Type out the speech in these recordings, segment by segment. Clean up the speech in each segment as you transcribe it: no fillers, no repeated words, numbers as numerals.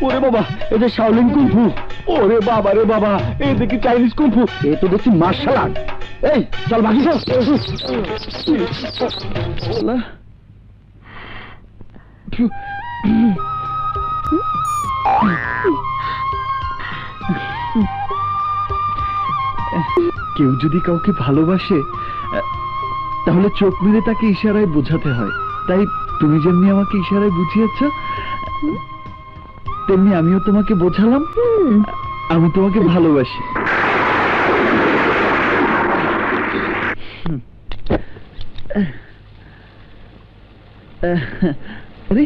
ওরে বাবা, এই যে শাওলিন কুংফু। ওরে বাবা রে বাবা, এই দেখি চাইনিজ কুংফু। এ তো দেখছি মার্শাল আর্ট। এই চল বাকি চল। কেউ যদি কাউকে ভালোবাসে তাহলে চোখ মেরে তাকে ইশারায় বোঝাতে হয়। তাই তুমি যেমনি আমাকে ইশারায় বুঝিয়েছ, তেমনি আমিও তোমাকে বোঝালাম আমি তোমাকে ভালোবাসি। আরে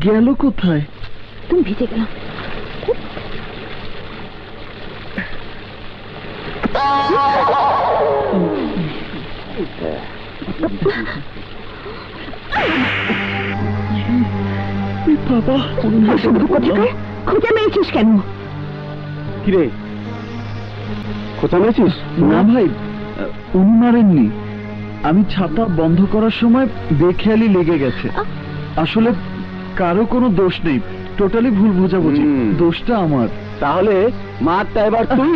গেল কোথায়? তুমি ভিজে গেল। বাবা, খোঁচা মেরেছিস কেন? কিরে খোঁচা মেরেছিস? না ভাই, উনি মারেননি। আমি ছাতা বন্ধ করার সময় বেখেয়ালি লেগে গেছে। আসলে কারো কোনো দোষ নেই, টোটালি ভুল বোঝাবুঝি। দোষটা আমার। তাহলে মারটা এবার তুই।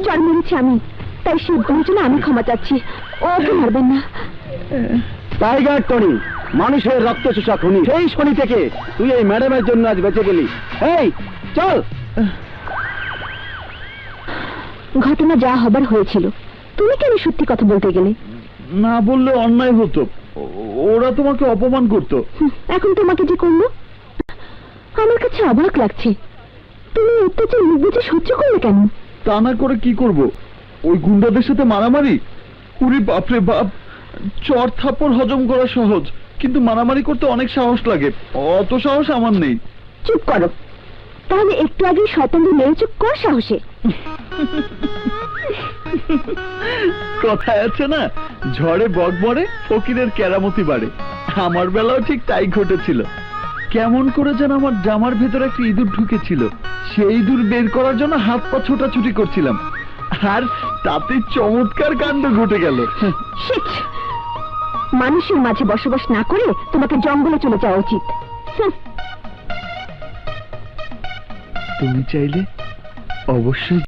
জন্ম নিয়েছি আমি, তাই সেই ভুলের জন্য আমি ক্ষমা চাচ্ছি। ওকে মারবেন না। টাইগার টনি, মানুষের রক্ত চোষা খুনি, সেই শনি থেকে তুই এই ম্যাডামের জন্য আজ বেঁচে গেলি। এই চল। ঘটনা যা হবার হয়েছিল, তুমি কেন সত্যি কথা বলতে গেলে? না বললে অন্যায় হতো, ওরা তোমাকে অপমান করতো। এখন তোমাকে যে করলো, আমার কাছে অবাক লাগছে। তুমি অত্যাচার মুখ বুঝে সহ্য করলে কেন? তা না করে কি করব? ওই গুন্ডাদের সাথে মারামারি। উরি বাপরে বাপ, চর থাপ্পড় হজম করা সহজ, কিন্তু মারামারি করতে অনেক সাহস লাগে। অত সাহস আমার নেই। চুপ করো, তাহলে একটু আগে শয়তানদের মেরেছ কর সাহসে? কথায় আছে না, ঝড়ে বক মরে, ফকিরের কেরামতি বাড়ে। আমার বেলাও ঠিক তাই ঘটেছিল। কেমন করে যেন আমার জামার ভেতরে একটা ইঁদুর ঢুকেছিল। সেই ইঁদুর বের করার জন্য হাত পা ছোটাছুটি করছিলাম, আর তাতে চমৎকার কাণ্ড ঘটে গেল। মানুষের মাঝে বসবাস না করে তোমাকে জঙ্গলে চলে যাওয়া উচিত। তুমি চাইলে অবশ্যই